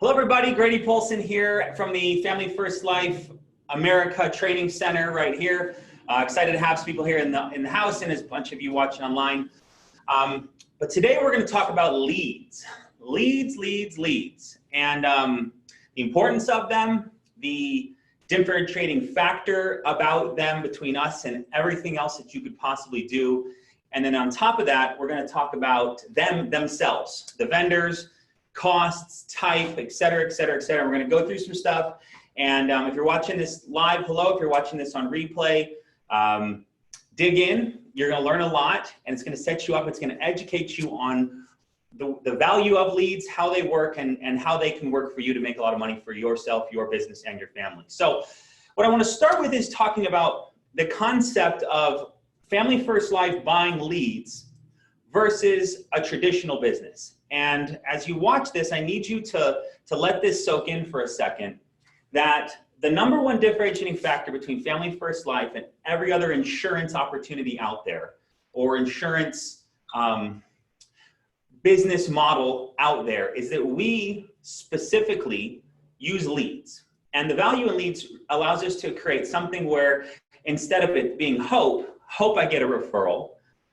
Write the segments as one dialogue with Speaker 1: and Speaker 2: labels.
Speaker 1: Hello everybody, Grady here from the Family First Life America Training Center right here. Excited to have some people here in the house and there's a bunch of you watching online. But today we're going to talk about leads. Leads. And the importance of them, the differentiating factor about them between us and everything else that you could possibly do. And then on top of that, we're going to talk about themselves, the vendors, costs, type, et cetera. We're going to go through some stuff. And if you're watching this live, hello. If you're watching this on replay, dig in. You're going to learn a lot, and it's going to set you up. It's going to educate you on the value of leads, how they work, and how they can work for you to make a lot of money for yourself, your business, and your family. So what I want to start with is talking about the concept of Family First Life buying leads versus a traditional business. And as you watch this, I need you to let this soak in for a second, that the number one differentiating factor between Family First Life and every other insurance opportunity out there, or insurance business model out there, is that we specifically use leads. And the value in leads allows us to create something where instead of it being hope I get a referral,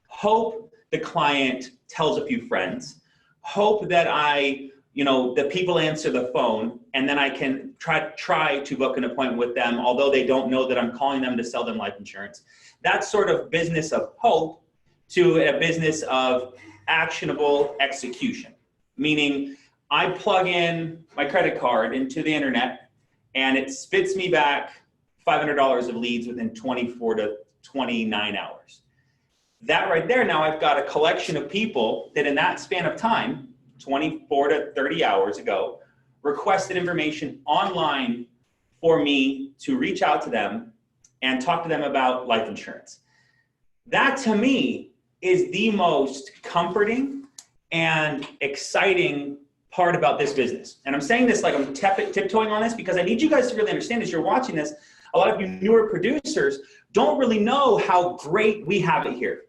Speaker 1: hope the client tells a few friends, hope that that people answer the phone, and then I can try to book an appointment with them, although they don't know that I'm calling them to sell them life insurance. That sort of business of hope to a business of actionable execution, meaning I plug in my credit card into the internet and it spits me back $500 of leads within 24 to 29 hours. That right there, now I've got a collection of people that in that span of time, 24 to 30 hours ago, requested information online for me to reach out to them and talk to them about life insurance. That to me is the most comforting and exciting part about this business. And I'm saying this like I'm tiptoeing on this because I need you guys to really understand as you're watching this, a lot of you newer producers don't really know how great we have it here.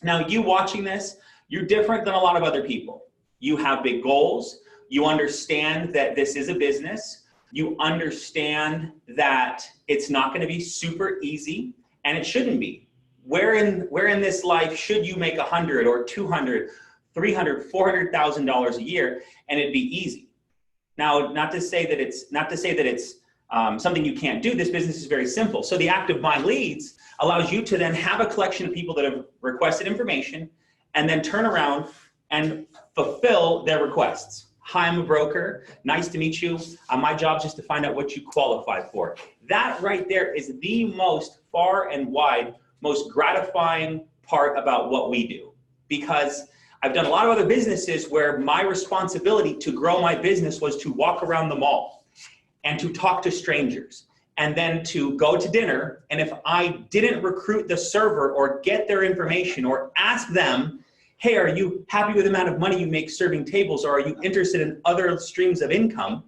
Speaker 1: Now, you watching this, you're different than a lot of other people. You have big goals. You understand that this is a business. You understand that it's not going to be super easy, and it shouldn't be. Where in this life should you make $100 or $200, $300, $400,000 a year, and it'd be easy? Now, not to say that it's something you can't do. This business is very simple. So the act of buying leads allows you to then have a collection of people that have requested information and then turn around and fulfill their requests. Hi, I'm a broker. Nice to meet you. My job is just to find out what you qualify for. That right there is the most far and wide, most gratifying part about what we do. Because I've done a lot of other businesses where my responsibility to grow my business was to walk around the mall and to talk to strangers, and then to go to dinner. And if I didn't recruit the server or get their information or ask them, hey, are you happy with the amount of money you make serving tables, or are you interested in other streams of income?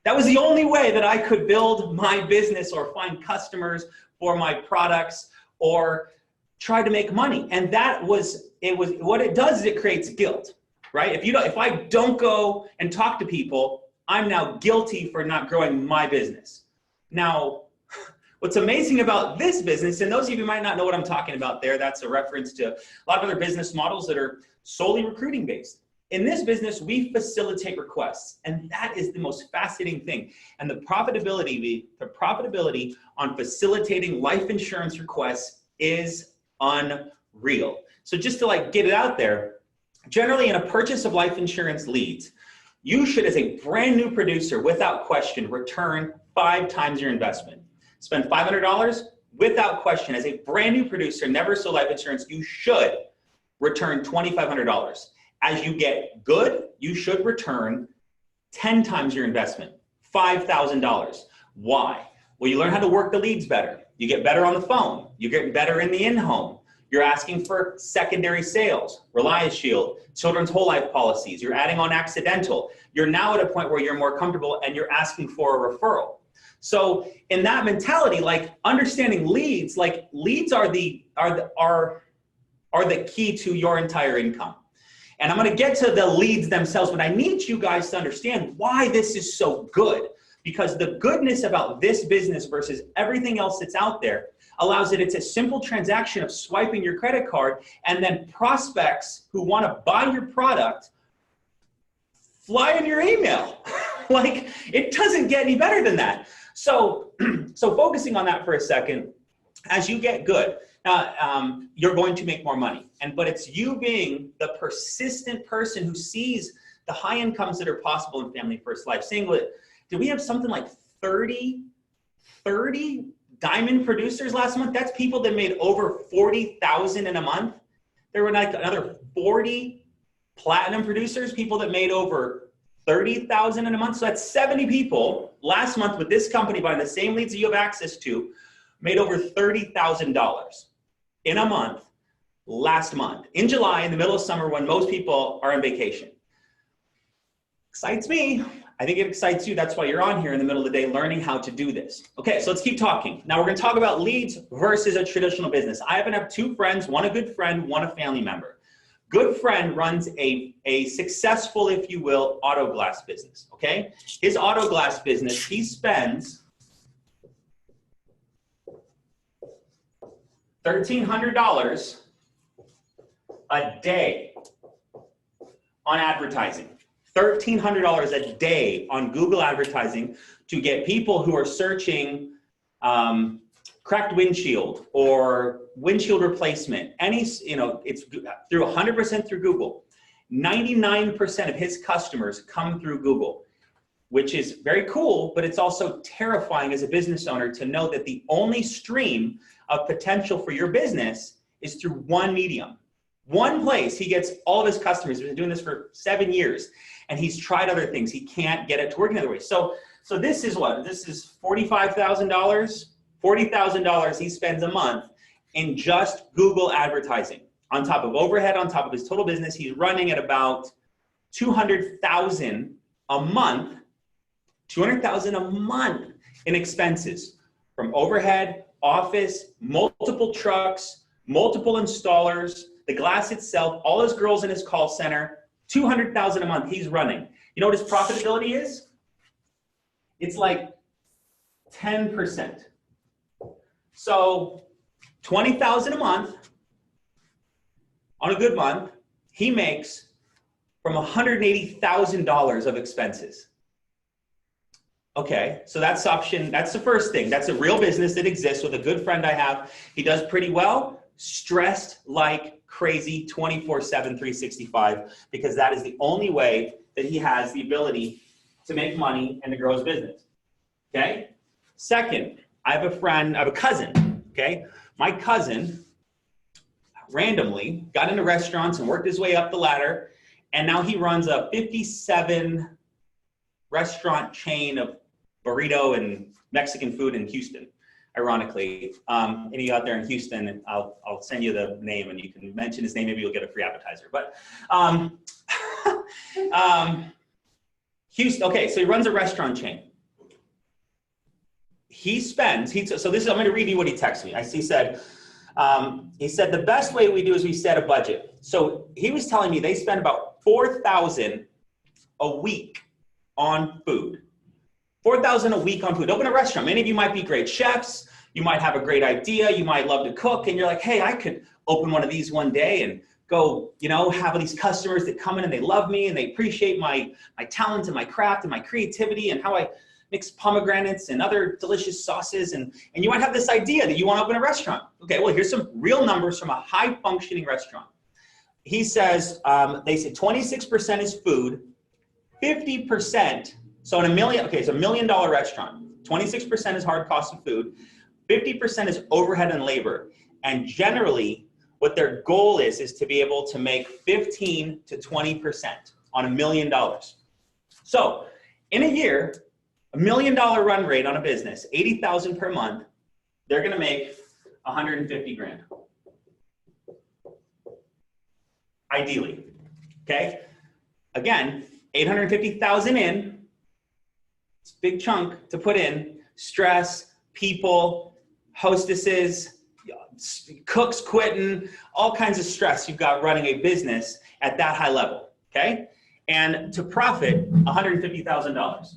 Speaker 1: That was the only way that I could build my business or find customers for my products or try to make money. And what it does is it creates guilt, right? If I don't go and talk to people, I'm now guilty for not growing my business. Now, what's amazing about this business, and those of you who might not know what I'm talking about there, that's a reference to a lot of other business models that are solely recruiting based. In this business, we facilitate requests, and that is the most fascinating thing. And the profitability on facilitating life insurance requests is unreal. So just to get it out there, generally in a purchase of life insurance leads, you should, as a brand new producer, without question, return 5 times your investment. Spend $500 without question. As a brand new producer, never sold life insurance, you should return $2,500. As you get good, you should return 10 times your investment, $5,000. Why? Well, you learn how to work the leads better. You get better on the phone. You get better in the in-home. You're asking for secondary sales, Reliance Shield, children's whole life policies. You're adding on accidental. You're now at a point where you're more comfortable and you're asking for a referral. So in that mentality, understanding leads, leads are the key to your entire income. And I'm going to get to the leads themselves, but I need you guys to understand why this is so good. Because the goodness about this business versus everything else that's out there allows it. It's a simple transaction of swiping your credit card, and then prospects who want to buy your product fly in your email. Like, it doesn't get any better than that. So focusing on that for a second, as you get good, you're going to make more money. But it's you being the persistent person who sees the high incomes that are possible in Family First Life. Singlet, did we have something like 30 diamond producers last month? That's people that made over 40,000 in a month. There were like another 40 platinum producers, people that made over 30,000 in a month. So that's 70 people last month with this company buying the same leads that you have access to, made over $30,000 in a month last month, in July, in the middle of summer when most people are on vacation. Excites me. I think it excites you. That's why you're on here in the middle of the day learning how to do this. Okay, so let's keep talking. Now we're going to talk about leads versus a traditional business. I happen to have two friends, one a good friend, one a family member. Good friend runs a successful, if you will, auto glass business, okay? His auto glass business, he spends $1,300 a day on advertising. $1,300 a day on Google advertising to get people who are searching cracked windshield or windshield replacement. It's through 100% through Google. 99% of his customers come through Google, which is very cool, but it's also terrifying as a business owner to know that the only stream of potential for your business is through one medium. One place he gets all of his customers. He's been doing this for 7 years, and he's tried other things. He can't get it to work another way. So this is what? This is $45,000, $40,000 he spends a month in just Google advertising. On top of overhead, on top of his total business, he's running at about $200,000 a month, $200,000 a month in expenses from overhead, office, multiple trucks, multiple installers, the glass itself, all his girls in his call center, $200,000 a month he's running. You know what his profitability is? It's like 10%. So $20,000 a month on a good month, he makes from $180,000 of expenses. Okay, so that's the first thing. That's a real business that exists with a good friend I have. He does pretty well, stressed like crazy 24/7, 365, because that is the only way that he has the ability to make money and to grow his business. Okay? Second, I have a cousin, okay? My cousin randomly got into restaurants and worked his way up the ladder, and now he runs a 57 restaurant chain of burrito and Mexican food in Houston, ironically. Any out there in Houston, I'll send you the name and you can mention his name, maybe you'll get a free appetizer. But Houston, okay, so he runs a restaurant chain. So this is, I'm gonna read you what he texted me. He said, the best way we do is we set a budget. So he was telling me they spend about $4,000 a week on food. $4,000 a week on food. Open a restaurant. Many of you might be great chefs. You might have a great idea. You might love to cook. And you're like, hey, I could open one of these one day and go, have these customers that come in and they love me and they appreciate my talent and my craft and my creativity and how I mix pomegranates and other delicious sauces. And you might have this idea that you want to open a restaurant. Okay, well, here's some real numbers from a high-functioning restaurant. He says, they say 26% is food, 50%, so in it's a $1 million restaurant. 26% is hard cost of food, 50% is overhead and labor. And generally, what their goal is to be able to make 15 to 20% on $1 million. So in a year, $1 million run rate on a business, 80,000 per month, they're gonna make 150 grand. Ideally, okay? Again, 850,000 in, it's a big chunk to put in, stress, people, hostesses, cooks quitting, all kinds of stress you've got running a business at that high level, okay? And to profit $150,000.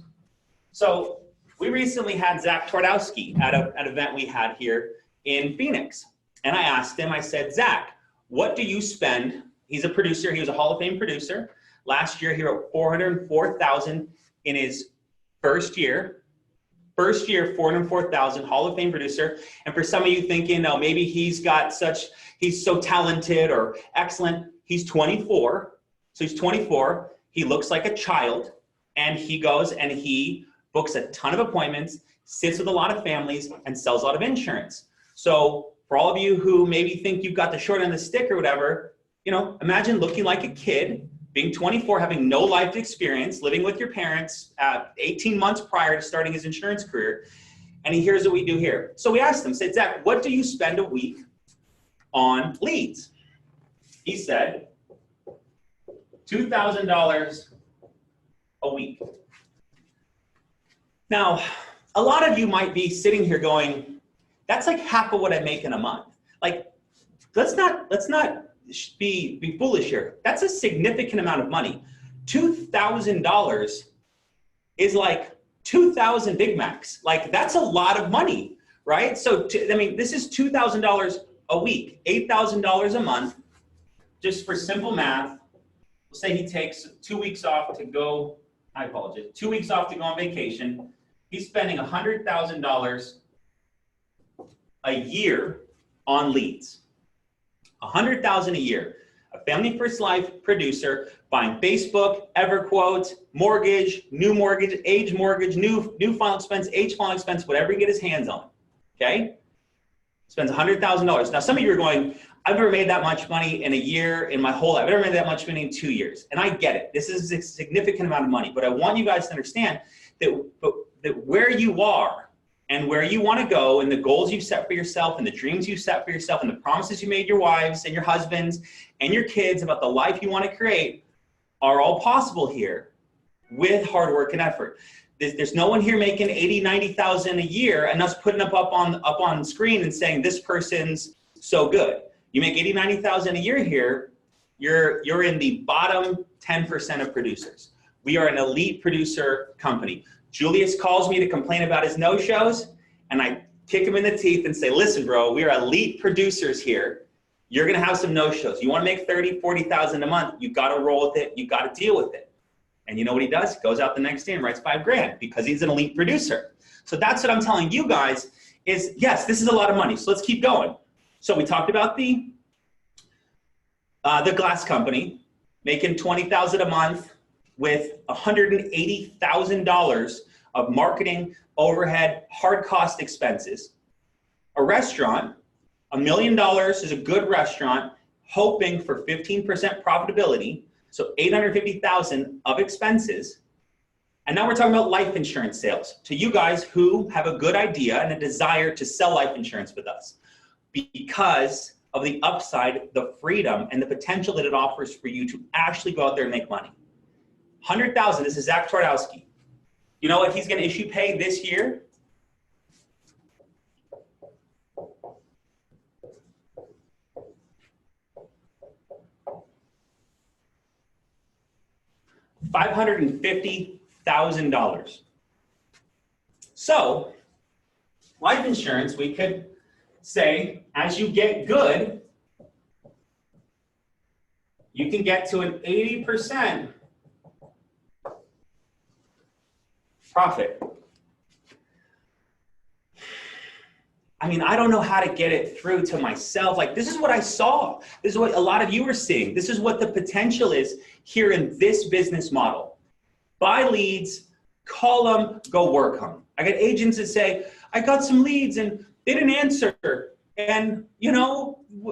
Speaker 1: So we recently had Zach Twardowski at an event we had here in Phoenix. And I asked him, I said, Zach, what do you spend? He's a producer, he was a Hall of Fame producer. Last year, he wrote $404,000 in his first year. First year, $404,000, Hall of Fame producer. And for some of you thinking, oh, maybe he's so talented or excellent. He's 24. So he's 24. He looks like a child. And he goes and he books a ton of appointments, sits with a lot of families, and sells a lot of insurance. So for all of you who maybe think you've got the short end of the stick or whatever, imagine looking like a kid, being 24, having no life experience, living with your parents 18 months prior to starting his insurance career. And here's what we do here. So we asked him, said, Zach, what do you spend a week on leads? He said, $2,000 a week. Now, a lot of you might be sitting here going, that's like half of what I make in a month. Like, let's not be foolish here. That's a significant amount of money. $2,000 is like 2,000 Big Macs. Like, that's a lot of money, right? So, this is $2,000 a week, $8,000 a month. Just for simple math, we'll say he takes 2 weeks off to go, 2 weeks off to go on vacation. He's spending $100,000 a year on leads. $100,000 a year. A Family First Life producer buying Facebook, EverQuote, mortgage, new mortgage, age mortgage, new final expense, age final expense, whatever he get his hands on. Okay? Spends $100,000. Now, some of you are going, I've never made that much money in a year in my whole life. I've never made that much money in 2 years. And I get it. This is a significant amount of money. But I want you guys to understand that where you are and where you want to go and the goals you've set for yourself and the dreams you've set for yourself and the promises you made your wives and your husbands and your kids about the life you want to create are all possible here with hard work and effort. There's no one here making 80, 90,000 a year and us putting up on screen and saying this person's so good. You make 80, 90,000 a year here, you're in the bottom 10% of producers. We are an elite producer company. Julius calls me to complain about his no-shows, and I kick him in the teeth and say, listen, bro, we are elite producers here. You're going to have some no-shows. You want to make 30, 40,000 a month, you got to roll with it. You got to deal with it. And you know what he does? He goes out the next day and writes $5,000 because he's an elite producer. So that's what I'm telling you guys is, yes, this is a lot of money. So let's keep going. So we talked about the glass company making $20,000 a month with $180,000 of marketing, overhead, hard cost expenses. A restaurant, $1 million is a good restaurant, hoping for 15% profitability, so $850,000 of expenses. And now we're talking about life insurance sales. To you guys who have a good idea and a desire to sell life insurance with us, because of the upside, the freedom, and the potential that it offers for you to actually go out there and make money. $100,000, this is Zach Twardowski. You know what he's going to issue pay this year? $550,000. So, life insurance, we could say, as you get good, you can get to an 80% profit. I mean, I don't know how to get it through to myself. Like, this is what I saw. This is what a lot of you are seeing. This is what the potential is here in this business model. Buy leads, call them, go work them. I got agents that say, I got some leads and they didn't answer. And,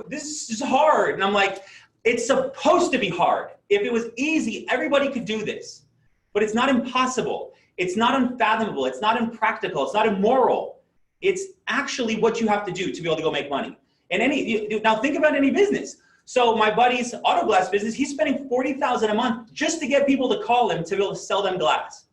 Speaker 1: this is hard. And I'm like, it's supposed to be hard. If it was easy, everybody could do this. But it's not impossible. It's not unfathomable. It's not impractical. It's not immoral. It's actually what you have to do to be able to go make money. And now think about any business. So my buddy's auto glass business, he's spending $40,000 a month just to get people to call him to be able to sell them glass.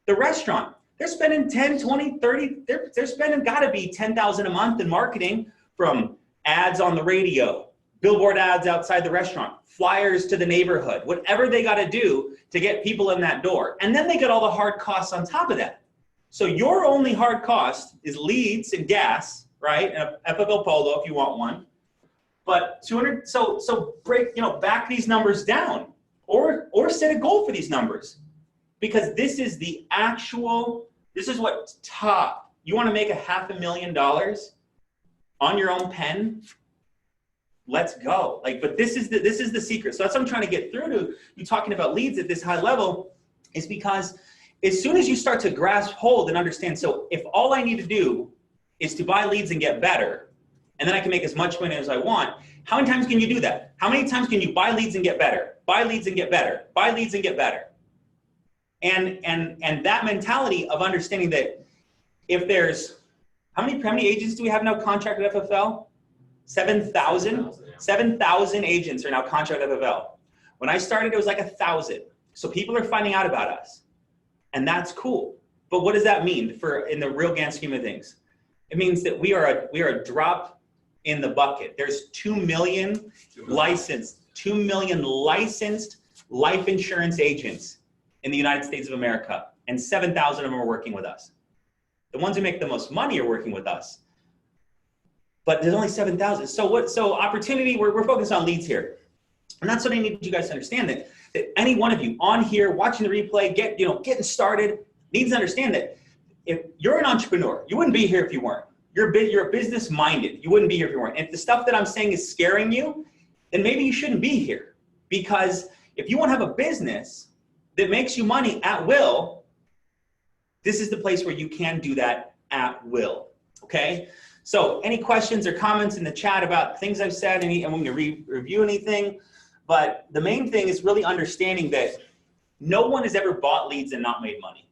Speaker 1: The restaurant, they're spending 10, 20, 30, they're spending gotta be $10,000 a month in marketing from ads on the radio, billboard ads outside the restaurant, flyers to the neighborhood, whatever they got to do to get people in that door. And then they get all the hard costs on top of that. So your only hard cost is leads and gas, right? And a FFL Polo if you want one. But 200, so break, back these numbers down, or set a goal for these numbers, because this is the actual, this is what's top. You want to make $500,000 on your own pen? Let's go. But this is the secret. So that's what I'm trying to get through to you talking about leads at this high level, is because as soon as you start to grasp hold and understand, so if all I need to do is to buy leads and get better, and then I can make as much money as I want, how many times can you do that? How many times can you buy leads and get better? Buy leads and get better. Buy leads and get better. And that mentality of understanding that if there's, how many agents do we have now contracted at FFL? 7,000? 7,000 agents are now contracted at FFL. When I started, it was like 1,000. So people are finding out about us. And that's cool. But what does that mean in the real grand scheme of things? It means that we are a drop in the bucket. There's 2 million licensed life insurance agents in the United States of America, and 7,000 of them are working with us. The ones who make the most money are working with us, but there's only 7,000. So opportunity, we're focused on leads here. And that's what I need you guys to understand, that any one of you on here watching the replay, getting started, needs to understand that if you're an entrepreneur, you wouldn't be here if you weren't. You're business minded. You wouldn't be here if you weren't. And if the stuff that I'm saying is scaring you, then maybe you shouldn't be here. Because if you want to have a business that makes you money at will, this is the place where you can do that at will. Okay? So any questions or comments in the chat about things I've said, I'm going to review anything. But the main thing is really understanding that no one has ever bought leads and not made money.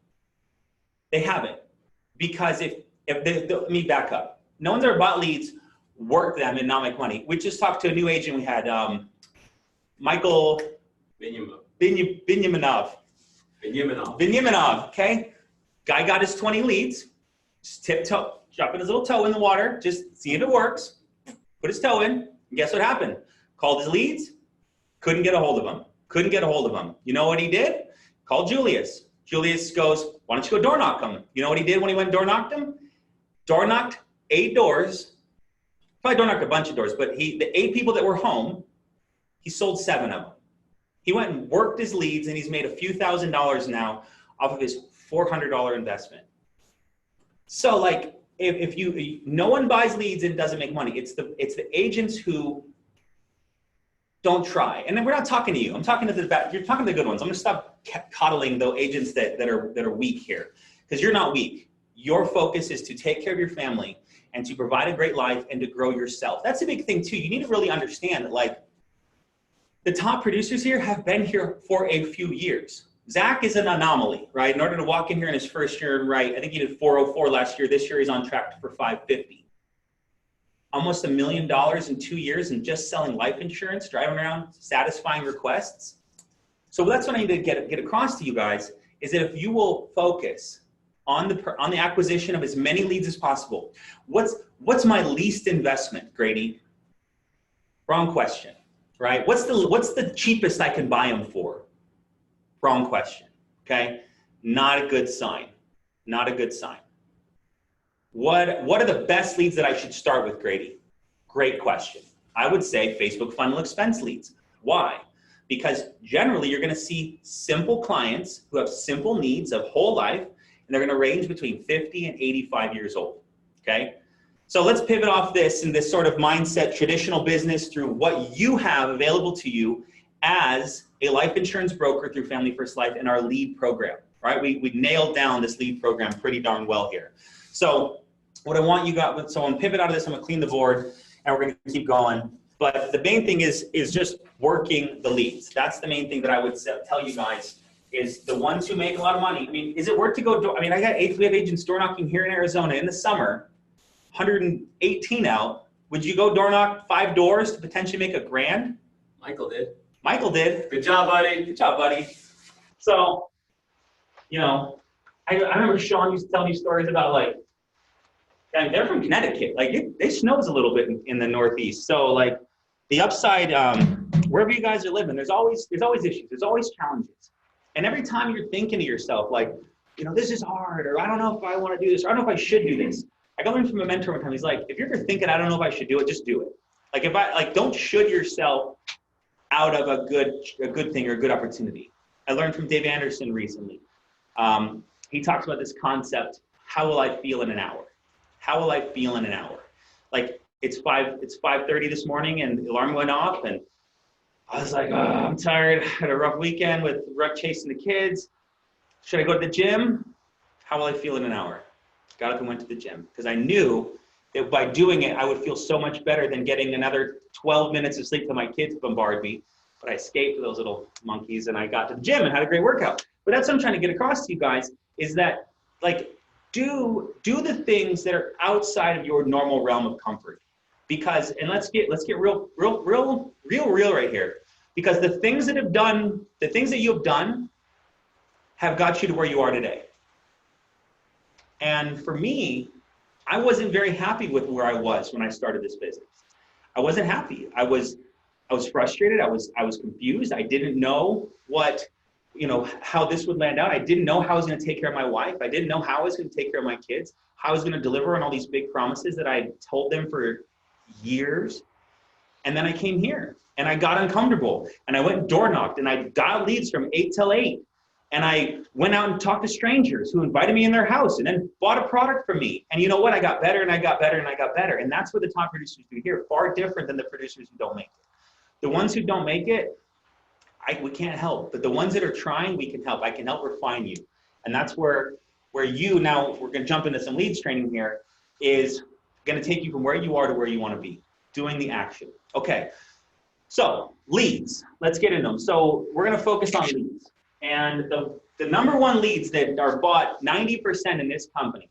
Speaker 1: They haven't. Because let me back up. No one's ever bought leads, worked them, and not make money. We just talked to a new agent we had, Michael Binyaminov, okay? Guy got his 20 leads, just dropping his little toe in the water, just see if it works, put his toe in, and guess what happened? Called his leads, couldn't get a hold of them. You know what he did? Called Julius. Julius goes, why don't you go door knock them? You know what he did when he went and door knocked them? Door knocked 8 doors, probably door knocked a bunch of doors, but the 8 people that were home, he sold 7 of them. He went and worked his leads, and he's made a few $1,000s now off of his $400 investment. So if no one buys leads and doesn't make money. It's the agents who don't try. And then we're not talking to you. I'm talking to you're talking to the good ones. I'm gonna stop coddling the agents that are weak here, because you're not weak. Your focus is to take care of your family and to provide a great life and to grow yourself. That's a big thing too. You need to really understand that the top producers here have been here for a few years. Zach is an anomaly, right? In order to walk in here in his first year and write, I think he did 404 last year. This year he's on track for 550. Almost $1 million in 2 years and just selling life insurance, driving around, satisfying requests. So that's what I need to get across to you guys, is that if you will focus on the acquisition of as many leads as possible. What's my least investment, Grady? Wrong question, right? What's the cheapest I can buy them for? Wrong question, okay? Not a good sign, not a good sign. What are the best leads that I should start with, Grady? Great question. I would say Facebook funnel expense leads. Why? Because generally you're gonna see simple clients who have simple needs of whole life, and they're gonna range between 50 and 85 years old, okay? So let's pivot off this and this sort of mindset, traditional business, through what you have available to you as a life insurance broker through Family First Life and our lead program, right? We nailed down this lead program pretty darn well here. So what I want you guys, so I'm gonna pivot out of this, I'm gonna clean the board, and we're gonna keep going. But the main thing is just working the leads. That's the main thing that I would tell you guys, is the ones who make a lot of money. I mean, is it worth to go, we have agents door knocking here in Arizona in the summer, 118 out. Would you go door knock 5 doors to potentially make $1,000?
Speaker 2: Michael did.
Speaker 1: Michael did.
Speaker 2: Good job, buddy.
Speaker 1: Good job, buddy. So, I remember Sean used to tell me stories about And they're from Connecticut. Like it snows a little bit in the Northeast. So like the upside, wherever you guys are living, there's always issues. There's always challenges. And every time you're thinking to yourself, like, you know, this is hard, or I don't know if I want to do this, or I don't know if I should do this. I got learned from a mentor one time. He's like, if you're ever thinking, I don't know if I should do it, just do it. Like don't should yourself out of a good thing or a good opportunity. I learned from Dave Anderson recently. He talks about this concept, how will I feel in an hour? How will I feel in an hour? Like it's 5:30 this morning and the alarm went off and I was like, oh, I'm tired. Had a rough weekend with chasing the kids. Should I go to the gym? How will I feel in an hour? Got up and went to the gym because I knew that by doing it, I would feel so much better than getting another 12 minutes of sleep till my kids bombard me. But I escaped those little monkeys and I got to the gym and had a great workout. But that's what I'm trying to get across to you guys is that like do the things that are outside of your normal realm of comfort. Because, and let's get real right here. Because the things that you have done have got you to where you are today. And for me, I wasn't very happy with where I was when I started this business. I wasn't happy. I was frustrated. I was confused. I didn't know how this would land out. I didn't know how I was going to take care of my wife. I didn't know how I was going to take care of my kids, how I was going to deliver on all these big promises that I told them for years. And then I came here and I got uncomfortable and I went and door knocked and I got leads from 8 till 8. And I went out and talked to strangers who invited me in their house and then bought a product from me. And you know what? I got better and I got better and I got better. And that's what the top producers do here, far different than the producers who don't make it. The ones who don't make it, we can't help. But the ones that are trying, we can help. I can help refine you. And that's where you, now we're going to jump into some leads training here, is going to take you from where you are to where you want to be, doing the action. Okay, so leads, let's get into them. So we're going to focus on leads. And the number one leads that are bought 90% in this company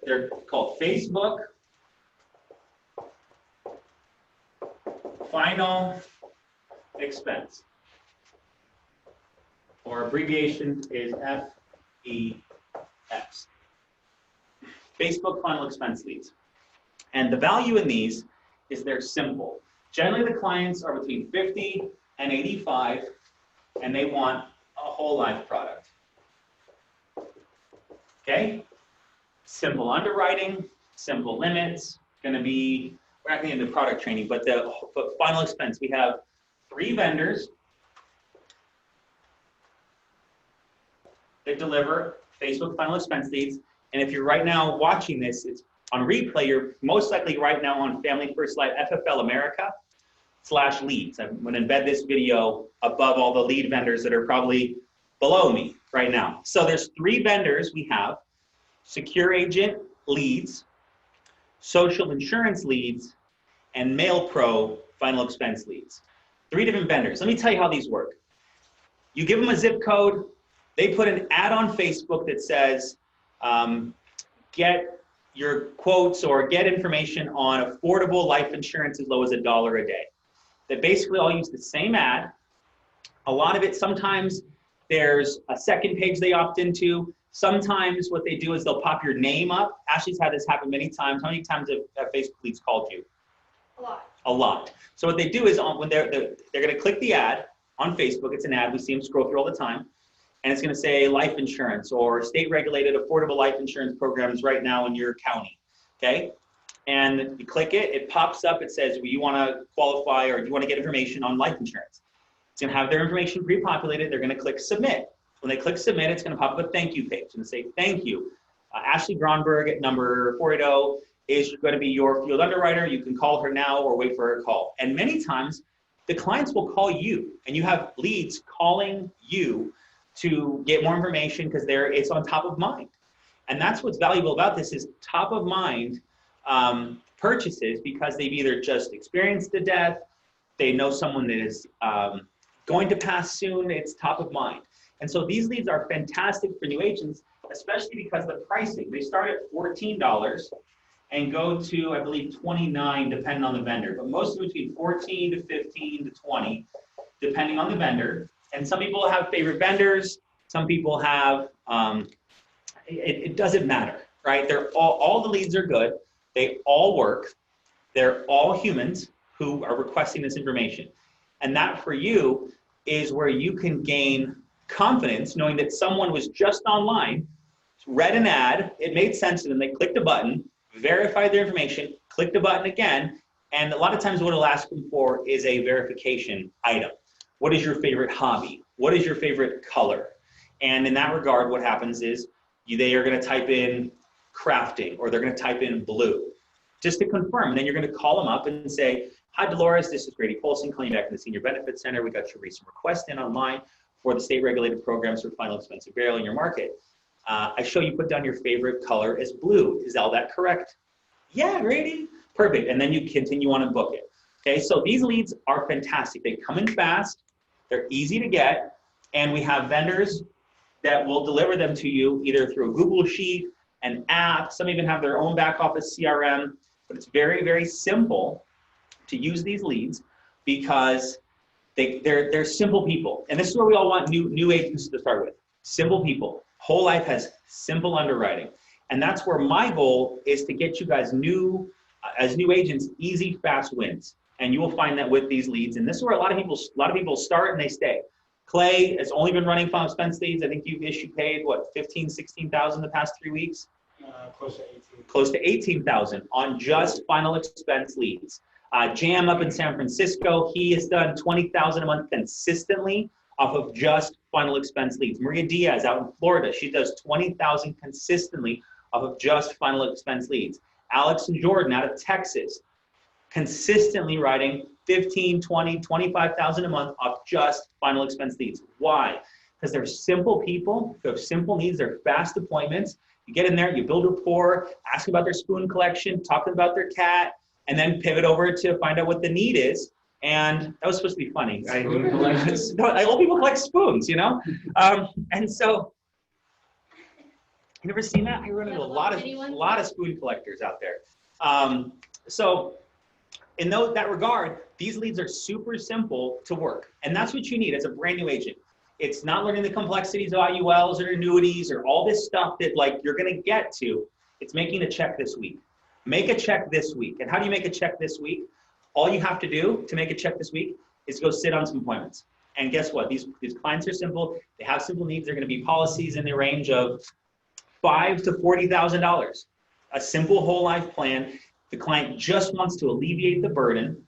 Speaker 1: they're called Facebook Final Expense, or abbreviation is FEX. Facebook Final Expense leads. And the value in these is they're simple. Generally, the clients are between 50 and 85, and they want a whole life product. Okay? Simple underwriting, simple limits. We're not going to get into product training, but Final Expense, we have 3 vendors that deliver Facebook Final Expense leads. And if you're right now watching this, it's on replay, you're most likely right now on Family First Life FFL America /leads. I'm going to embed this video above all the lead vendors that are probably below me right now. So there's 3 vendors we have: Secure Agent leads, Social Insurance leads, and Mail Pro Final Expense leads. 3 different vendors. Let me tell you how these work. You give them a zip code, they put an ad on Facebook that says, get your quotes or get information on affordable life insurance as low as $1 a day. They basically all use the same ad. A lot of it, sometimes there's a second page they opt into. Sometimes what they do is they'll pop your name up. Ashley's had this happen many times. How many times have Facebook leads called you?
Speaker 2: A lot.
Speaker 1: A lot. So what they do is when they're going to click the ad on Facebook, it's an ad, we see them scroll through all the time, and it's going to say life insurance or state-regulated affordable life insurance programs right now in your county, okay? And you click it, it pops up, it says, well, you want to qualify or you want to get information on life insurance. It's going to have their information pre-populated. They're going to click submit. When they click submit, it's going to pop up a thank you page and say, thank you. Ashley Gronberg at number 480 is going to be your field underwriter. You can call her now or wait for her call. And many times, the clients will call you, and you have leads calling you to get more information because it's on top of mind. And that's what's valuable about this is top of mind purchases, because they've either just experienced a death, they know someone that is going to pass soon, it's top of mind. And so these leads are fantastic for new agents, especially because the pricing, they start at $14 and go to, I believe, $29 depending on the vendor, but most of them between $14 to $15 to $20 depending on the vendor. And some people have favorite vendors, some people have, it doesn't matter. right? They're all the leads are good. They all work. They're all humans who are requesting this information. And that for you is where you can gain confidence knowing that someone was just online, read an ad, it made sense to them, they clicked a button, verified their information, clicked a button again, and a lot of times what it'll ask them for is a verification item. What is your favorite hobby? What is your favorite color? And in that regard, what happens is they are going to type in crafting, or they're going to type in blue, just to confirm. And then you're going to call them up and say, hi, Dolores, this is Grady calling you back from the Senior Benefits Center. We got your recent request in online for the state-regulated programs for final expense of burial in your market. I show you put down your favorite color as blue. Is all that correct? Yeah, Grady. Perfect. And then you continue on and book it. Okay, so these leads are fantastic. They come in fast. They're easy to get. And we have vendors that will deliver them to you either through a Google Sheet, an app. Some even have their own back office CRM. But it's very, very simple to use these leads because they're simple people. And this is where we all want new agents to start with. Simple people. Whole Life has simple underwriting. And that's where my goal is to get you guys as new agents, easy, fast wins. And you will find that with these leads. And this is where a lot of people start and they stay. Clay has only been running final expense leads. I think you've paid, what, 15, 16,000 the past 3 weeks?
Speaker 2: Close to 18.
Speaker 1: Close to 18,000 on just final expense leads. Jam up in San Francisco, he has done 20,000 a month consistently off of just final expense leads. Maria Diaz out in Florida, she does 20,000 consistently off of just final expense leads. Alex and Jordan out of Texas, consistently writing 15, 20, 25,000 a month off just final expense leads. Why? Because they're simple people who have simple needs, they're fast appointments. You get in there, you build rapport, ask about their spoon collection, talk about their cat, and then pivot over to find out what the need is. And that was supposed to be funny. Old people collect spoons, you know? And so, you never seen that? I run into a lot of spoon collectors out there. So in that regard, these leads are super simple to work. And that's what you need as a brand new agent. It's not learning the complexities of IULs or annuities or all this stuff that like you're gonna get to. It's making a check this week. Make a check this week. And how do you make a check this week? All you have to do to make a check this week is go sit on some appointments. And guess what? These clients are simple. They have simple needs. They're going to be policies in the range of $5,000 to $40,000. A simple whole life plan. The client just wants to alleviate the burden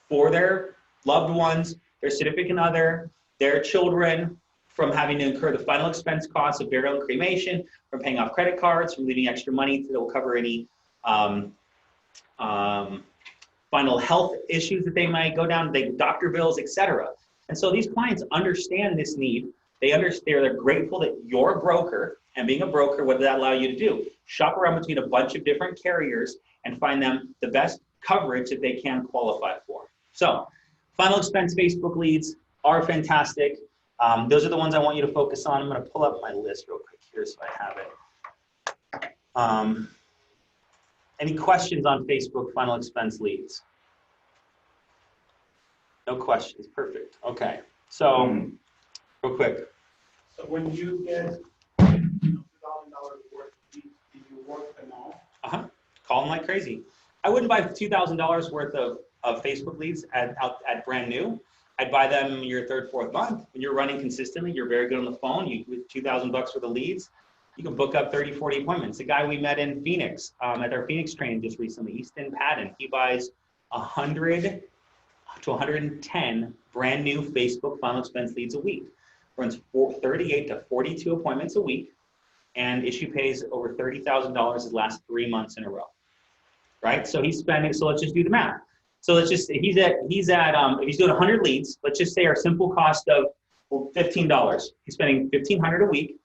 Speaker 1: for their loved ones, their significant other, their children, from having to incur the final expense costs of burial and cremation, from paying off credit cards, from leaving extra money that will cover any final health issues that they might go down, doctor bills, etc. And so these clients understand this need. They're grateful that you're a broker, and being a broker, what does that allow you to do? Shop around between a bunch of different carriers and find them the best coverage that they can qualify for. So final expense Facebook leads are fantastic. Those are the ones I want you to focus on. I'm going to pull up my list real quick here so I have it. Any questions on Facebook final expense leads? No questions. Perfect. Okay. So, real quick.
Speaker 2: So when you get $2,000 worth of leads, do you work them all?
Speaker 1: Call them like crazy. I wouldn't buy $2,000 worth of Facebook leads at brand new. I'd buy them your third, fourth month. When you're running consistently, you're very good on the phone. With $2,000 worth of leads, you can book up 30, 40 appointments. The guy we met in Phoenix, at our Phoenix training just recently, Easton Patton, he buys 100 to 110 brand new Facebook final expense leads a week. Runs 38 to 42 appointments a week, and issue pays over $30,000 his last 3 months in a row. Right? So he's spending, so let's just do the math. So let's just, if he's doing 100 leads, let's just say our simple cost of $15. He's spending $1,500 a week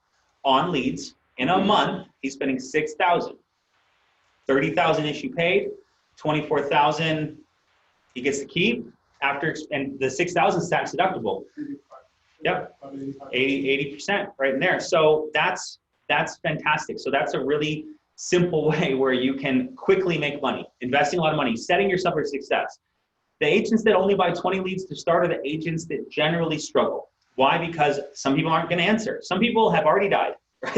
Speaker 1: on leads. In a month, he's spending $6,000. $30,000 issue paid, $24,000 he gets to keep after, and the $6,000 is tax deductible. Yep, 80% right in there. So that's fantastic. So that's a really simple way where you can quickly make money, investing a lot of money, setting yourself for success. The agents that only buy 20 leads to start are the agents that generally struggle. Why? Because some people aren't going to answer. Some people have already died. right?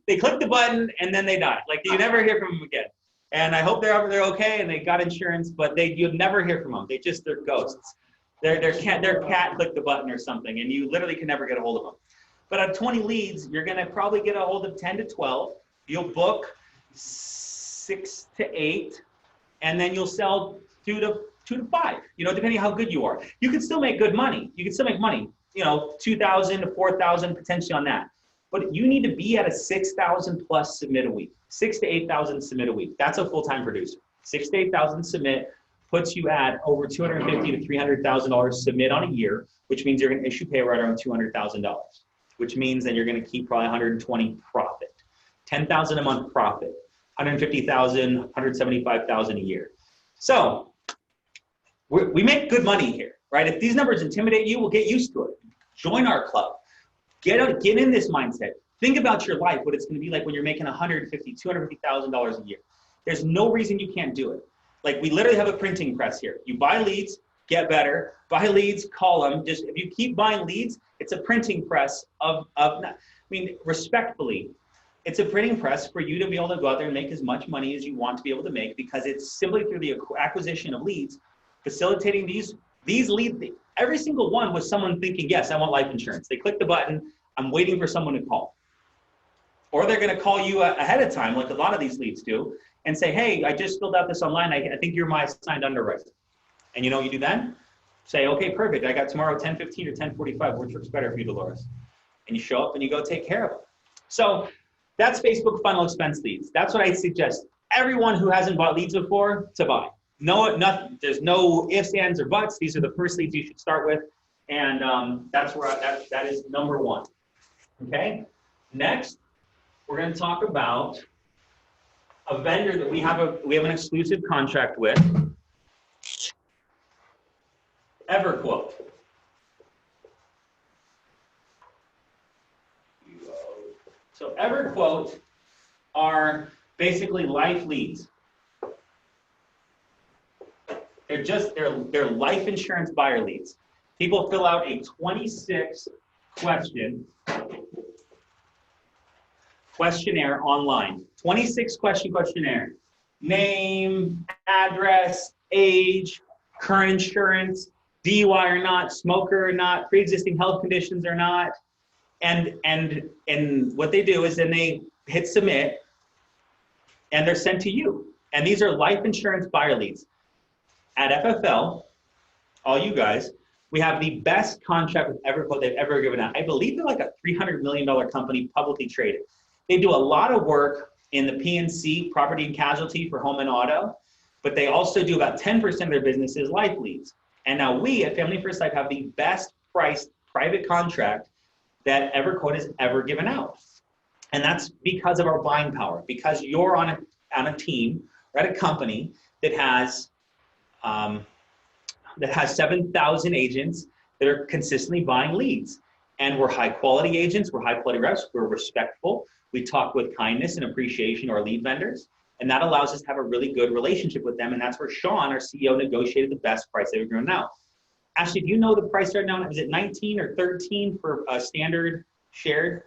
Speaker 1: They click the button and then they die. Like you never hear from them again. And I hope they're okay and they got insurance, but you'll never hear from them. They're ghosts. Their cat clicked the button or something, and you literally can never get a hold of them. But out of 20 leads, you're gonna probably get a hold of 10 to 12. You'll book 6 to 8, and then you'll sell 2 to 5. You know, depending on how good you are. You can still make good money. You can still make money. You know, 2,000 to 4,000 potentially on that. But you need to be at a 6,000 plus submit a week. 6 to 8,000 submit a week. That's a full-time producer. 6 to 8,000 submit puts you at over $250,000 to $300,000 submit on a year, which means you're going to issue pay right around $200,000, which means then you're going to keep probably 120 profit, 10,000 a month profit, 150,000, 175,000 a year. So we make good money here, right? If these numbers intimidate you, we'll get used to it. Join our club. Get in this mindset. Think about your life, what it's going to be like when you're making $150,000, $250,000 a year. There's no reason you can't do it. Like we literally have a printing press here. You buy leads, get better. Buy leads, call them. Just if you keep buying leads, it's a printing press respectfully, it's a printing press for you to be able to go out there and make as much money as you want to be able to make, because it's simply through the acquisition of leads, facilitating these leads. Every single one was someone thinking, yes, I want life insurance. They click the button, I'm waiting for someone to call. Or they're going to call you ahead of time, like a lot of these leads do, and say, hey, I just filled out this online. I think you're my assigned underwriter. And you know what you do then? Say, okay, perfect. I got tomorrow 10:15 or 10:45. Which works better for you, Dolores? And you show up and you go take care of them. So that's Facebook funnel expense leads. That's what I suggest everyone who hasn't bought leads before to buy. Nothing. There's no ifs, ands, or buts. These are the first leads you should start with. And that's where that is number one. Okay. Next, we're going to talk about a vendor that we have an exclusive contract with, EverQuote. So EverQuote are basically life leads. They're life insurance buyer leads. People fill out a 26 question questionnaire online. 26 question questionnaire. Name, address, age, current insurance, DUI or not, smoker or not, pre-existing health conditions or not. And what they do is then they hit submit and they're sent to you. And these are life insurance buyer leads. At FFL, all you guys, we have the best contract with EverQuote they've ever given out. I believe they're like a $300 million company, publicly traded. They do a lot of work in the P&C, property and casualty for home and auto, but they also do about 10% of their business is life leads. And now we at Family First Life have the best priced private contract that EverQuote has ever given out. And that's because of our buying power, because you're on a team or at a company that has 7,000 agents that are consistently buying leads. And we're high quality agents, we're high quality reps, we're respectful. We talk with kindness and appreciation to our lead vendors. And that allows us to have a really good relationship with them. And that's where Sean, our CEO, negotiated the best price they've given out. Ashley, do you know the price right now? Is it 19 or 13 for a standard shared?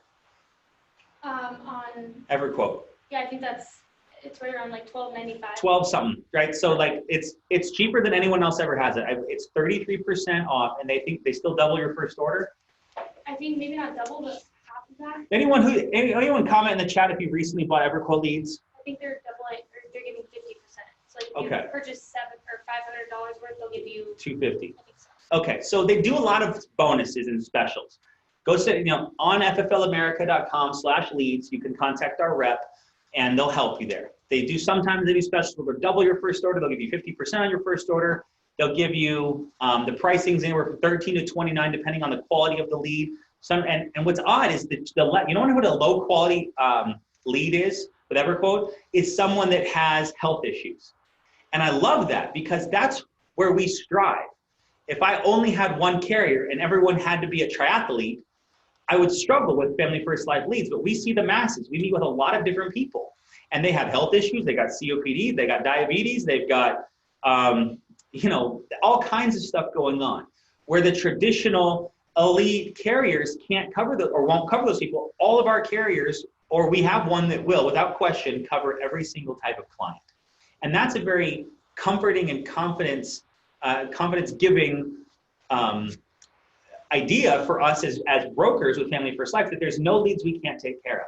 Speaker 3: On
Speaker 1: EverQuote.
Speaker 3: Yeah, I think it's right around like $12.95.
Speaker 1: 12 something, right? So like it's cheaper than anyone else ever has it. It's 33% off, and they think they still double your first order.
Speaker 3: I think maybe not double, but half of that.
Speaker 1: Anyone comment in the chat if you recently bought EverQuote leads?
Speaker 3: I think they're doubling, or they're giving 50%. So like if you purchase $700 or $500 worth, they'll give you
Speaker 1: $250.
Speaker 3: So.
Speaker 1: Okay, so they do a lot of bonuses and specials. Go to on fflamerica.com/leads. You can contact our rep, and they'll help you there. They do sometimes they do specials where they'll double your first order. They'll give you 50% on your first order. They'll give you the pricing's anywhere from 13 to 29 depending on the quality of the lead. And what's odd is that you know what a low quality lead is with EverQuote? It's someone that has health issues. And I love that because that's where we strive. If I only had one carrier and everyone had to be a triathlete, I would struggle with Family First Life leads, but we see the masses. We meet with a lot of different people and they have health issues. They got COPD, they got diabetes, they've got, all kinds of stuff going on where the traditional elite carriers can't cover or won't cover those people. All of our carriers, or we have one that will, without question, cover every single type of client. And that's a very comforting and confidence-giving idea for us as brokers with Family First Life, that there's no leads we can't take care of.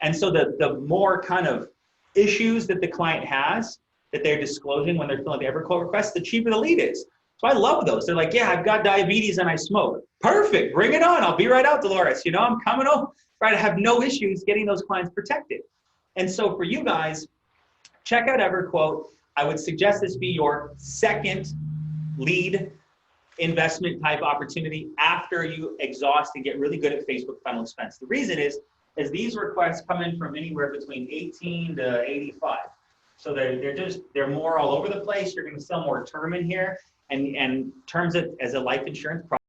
Speaker 1: And so the more kind of issues that the client has that they're disclosing when they're filling the EverQuote request, the cheaper the lead is. So I love those. They're like, yeah, I've got diabetes and I smoke. Perfect, bring it on. I'll be right out, Dolores. You know, I'm coming over. Right, I have no issues getting those clients protected. And so for you guys, check out EverQuote. I would suggest this be your second lead investment type opportunity after you exhaust and get really good at Facebook funnel expense. The reason is these requests come in from anywhere between 18 to 85. So they're more all over the place. You're going to sell more term in here, and terms as a life insurance product.